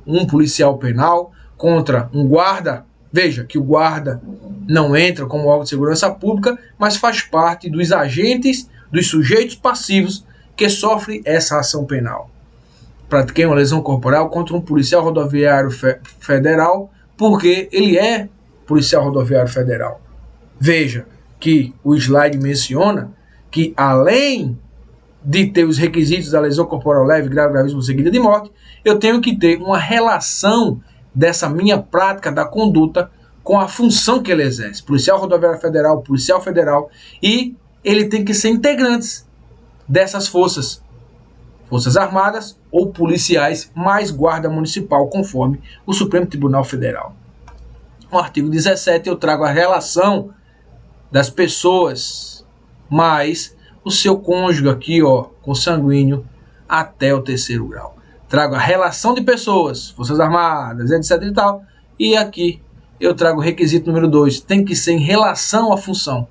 um policial penal, contra um guarda. Veja que o guarda não entra como órgão de segurança pública, mas faz parte dos agentes, dos sujeitos passivos que sofrem essa ação penal. Pratiquei uma lesão corporal contra um policial rodoviário federal, porque ele é policial rodoviário federal. Veja que o slide menciona que, além de ter os requisitos da lesão corporal leve, grave, gravíssima seguida de morte, eu tenho que ter uma relação dessa minha prática da conduta com a função que ele exerce. Policial rodoviário federal, policial federal, e ele tem que ser integrantes dessas forças. Forças Armadas ou policiais mais guarda municipal, conforme o Supremo Tribunal Federal. No artigo 17 eu trago a relação das pessoas mais o seu cônjuge aqui, ó, consanguíneo até o 3º grau. Trago a relação de pessoas, Forças Armadas, etc e tal. E aqui eu trago o requisito número 2, tem que ser em relação à função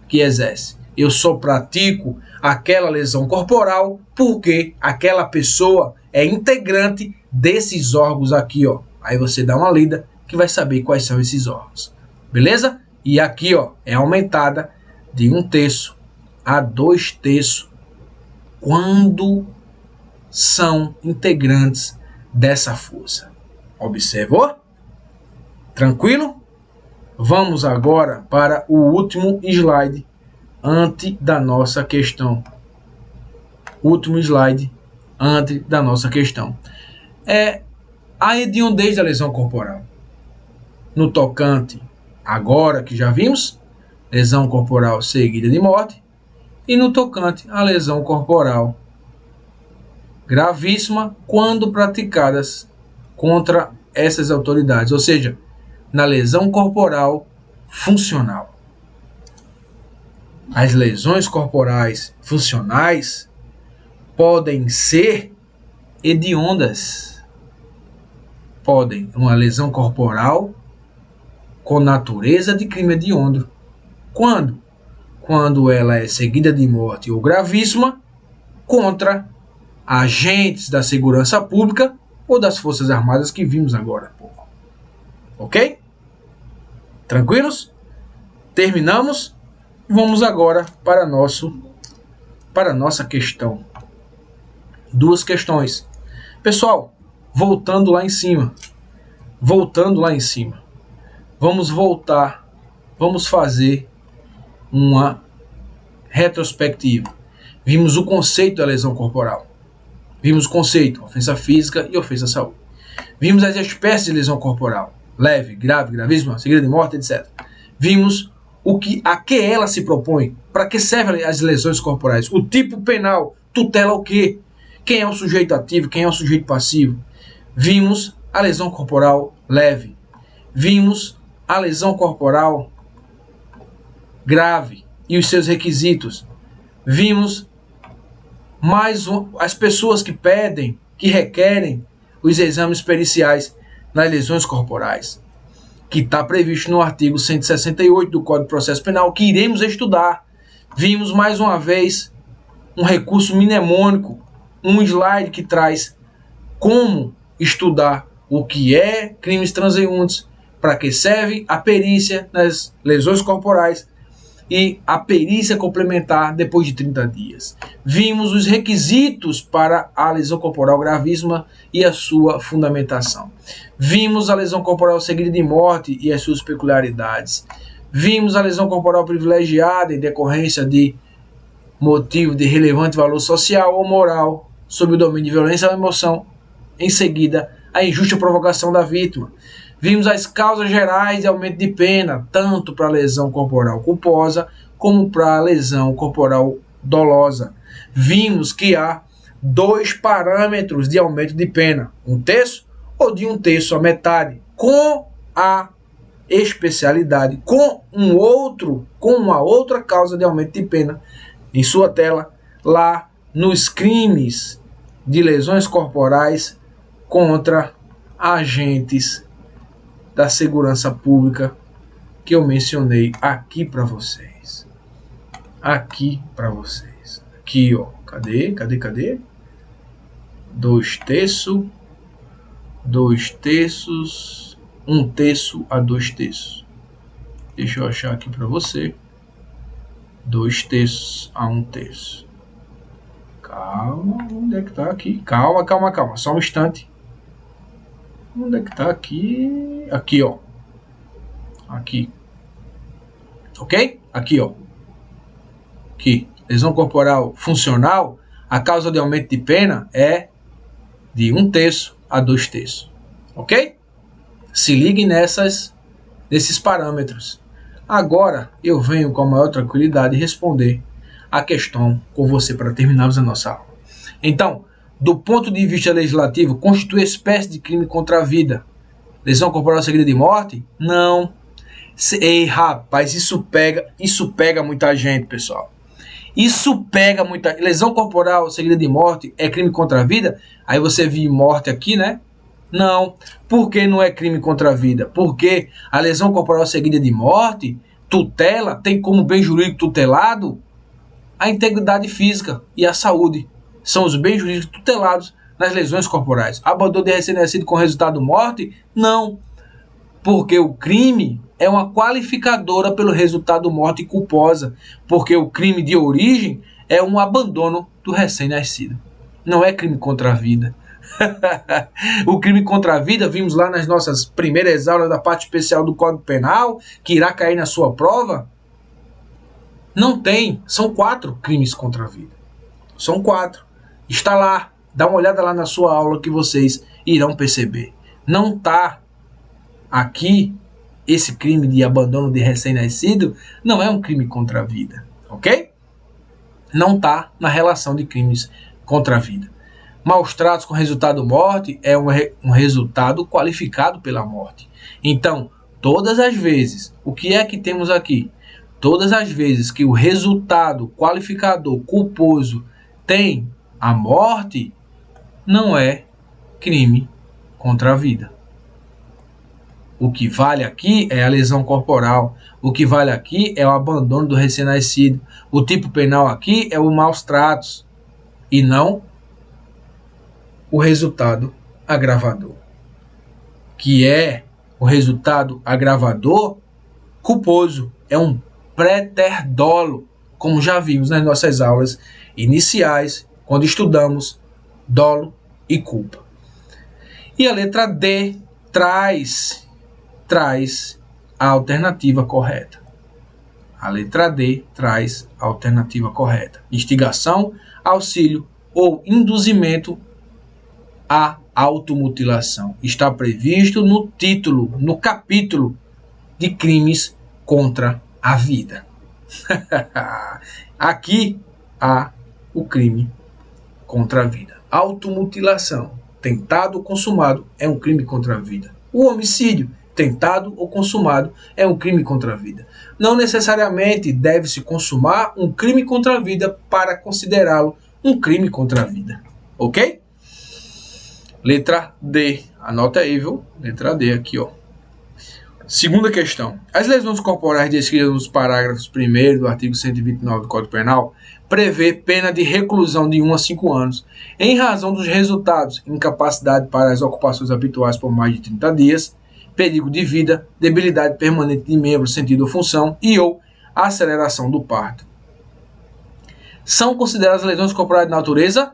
que exerce. Eu só pratico aquela lesão corporal porque aquela pessoa é integrante desses órgãos aqui, ó. Aí você dá uma lida que vai saber quais são esses órgãos. Beleza? E aqui, ó, é aumentada de 1/3 a 2/3 quando são integrantes dessa força. Observou? Tranquilo? Vamos agora para o último slide antes da nossa questão. Último slide antes da nossa questão. É a hediondez da lesão corporal. No tocante, agora que já vimos, lesão corporal seguida de morte, e no tocante à lesão corporal gravíssima quando praticadas contra essas autoridades, ou seja, na lesão corporal funcional. As lesões corporais funcionais podem ser hediondas. Podem, uma lesão corporal com natureza de crime hediondo. Quando? Quando ela é seguida de morte ou gravíssima contra agentes da segurança pública ou das Forças Armadas que vimos agora há pouco. Ok? Tranquilos? Terminamos? Vamos agora para a nossa questão. Duas questões. Pessoal, voltando lá em cima. Vamos voltar, vamos fazer uma retrospectiva. Vimos o conceito da lesão corporal. Vimos o conceito, ofensa física e ofensa à saúde. Vimos as espécies de lesão corporal. Leve, grave, gravíssima, seguida de morte, etc. Vimos a que ela se propõe, para que servem as lesões corporais. O tipo penal tutela o quê? Quem é o sujeito ativo, quem é o sujeito passivo. Vimos a lesão corporal leve. Vimos a lesão corporal grave e os seus requisitos. Vimos as pessoas que pedem, que requerem os exames periciais nas lesões corporais, que está previsto no artigo 168 do Código de Processo Penal, que iremos estudar. Vimos mais uma vez um recurso mnemônico, um slide que traz como estudar o que é crimes transeuntes, para que serve a perícia nas lesões corporais e a perícia complementar depois de 30 dias. Vimos os requisitos para a lesão corporal gravíssima e a sua fundamentação. Vimos a lesão corporal seguida de morte e as suas peculiaridades. Vimos a lesão corporal privilegiada em decorrência de motivo de relevante valor social ou moral, sob o domínio de violência ou emoção. Em seguida, a injusta provocação da vítima. Vimos as causas gerais de aumento de pena, tanto para a lesão corporal culposa, como para a lesão corporal dolosa. Vimos que há 2 parâmetros de aumento de pena, 1/3 ou de 1/3 a metade, com a especialidade, com uma outra causa de aumento de pena, em sua tela, lá nos crimes de lesões corporais contra agentes da segurança pública que eu mencionei aqui para vocês. Aqui, ó. Cadê? 2/3, 2/3, 1/3 a 2/3. Deixa eu achar aqui para você. 2/3 a 1/3. Calma, onde é que tá aqui? Calma, só um instante. Onde é que tá aqui? Aqui, ó. Aqui. Ok? Aqui, ó. Aqui. Lesão corporal funcional, a causa de aumento de pena é de 1/3 a 2/3. Ok? Se ligue nesses parâmetros. Agora eu venho com a maior tranquilidade responder a questão com você para terminarmos a nossa aula. Então, do ponto de vista legislativo, constitui espécie de crime contra a vida. Lesão corporal seguida de morte? Não. Ei, rapaz, isso pega muita gente, pessoal. Lesão corporal seguida de morte é crime contra a vida? Aí você viu morte aqui, né? Não. Por que não é crime contra a vida? Porque a lesão corporal seguida de morte tem como bem jurídico tutelado a integridade física e a saúde. São os bens jurídicos tutelados nas lesões corporais. Abandono de recém-nascido com resultado morte? Não, porque o crime é uma qualificadora pelo resultado morte culposa, porque o crime de origem é um abandono do recém-nascido. Não é crime contra a vida. O crime contra a vida, vimos lá nas nossas primeiras aulas da parte especial do Código Penal, que irá cair na sua prova. Não tem, são 4 crimes contra a vida. São 4. Está lá, dá uma olhada lá na sua aula que vocês irão perceber. Não está aqui esse crime de abandono de recém-nascido, não é um crime contra a vida, ok? Não está na relação de crimes contra a vida. Maus tratos com resultado morte é um resultado qualificado pela morte. Então, todas as vezes, o que é que temos aqui? Todas as vezes que o resultado qualificador culposo tem a morte, não é crime contra a vida. O que vale aqui é a lesão corporal. O que vale aqui é o abandono do recém-nascido. O tipo penal aqui é o maus tratos e não o resultado agravador, que é o resultado agravador culposo, é um preterdolo, como já vimos nas nossas aulas iniciais, quando estudamos dolo e culpa. E a letra D traz a alternativa correta. A letra D traz a alternativa correta. Instigação, auxílio ou induzimento à automutilação. Está previsto no título, no capítulo de crimes contra a vida. Aqui há o crime contra a vida. Automutilação, tentado ou consumado, é um crime contra a vida. O homicídio, tentado ou consumado, é um crime contra a vida. Não necessariamente deve-se consumar um crime contra a vida para considerá-lo um crime contra a vida. Ok? Letra D. Anota aí, viu? Letra D aqui, ó. Segunda questão. As lesões corporais descritas nos parágrafos 1º do artigo 129 do Código Penal prevê pena de reclusão de 1 a 5 anos, em razão dos resultados: incapacidade para as ocupações habituais por mais de 30 dias, perigo de vida, debilidade permanente de membro, sentido ou função e ou aceleração do parto. São consideradas lesões corporais de natureza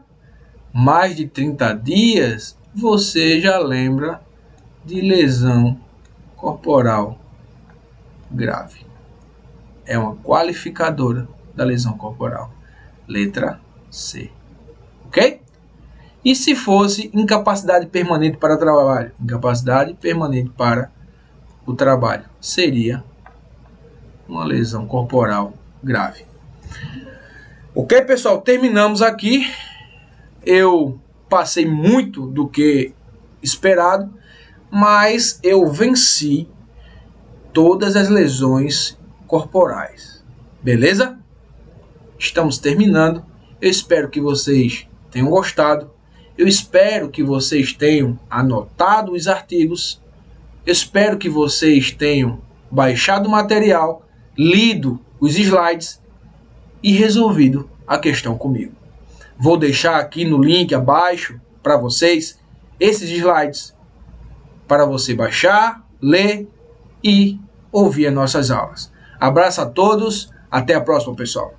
mais de 30 dias? Você já lembra de lesão corporal grave. É uma qualificadora da lesão corporal. Letra C. Ok? E se fosse incapacidade permanente para trabalho? Incapacidade permanente para o trabalho. Seria uma lesão corporal grave. Ok, pessoal? Terminamos aqui. Eu passei muito do que esperado, mas eu venci todas as lesões corporais. Beleza? Estamos terminando. Eu espero que vocês tenham gostado. Eu espero que vocês tenham anotado os artigos. Eu espero que vocês tenham baixado o material, lido os slides e resolvido a questão comigo. Vou deixar aqui no link abaixo para vocês esses slides para você baixar, ler e ouvir as nossas aulas. Abraço a todos, até a próxima, pessoal.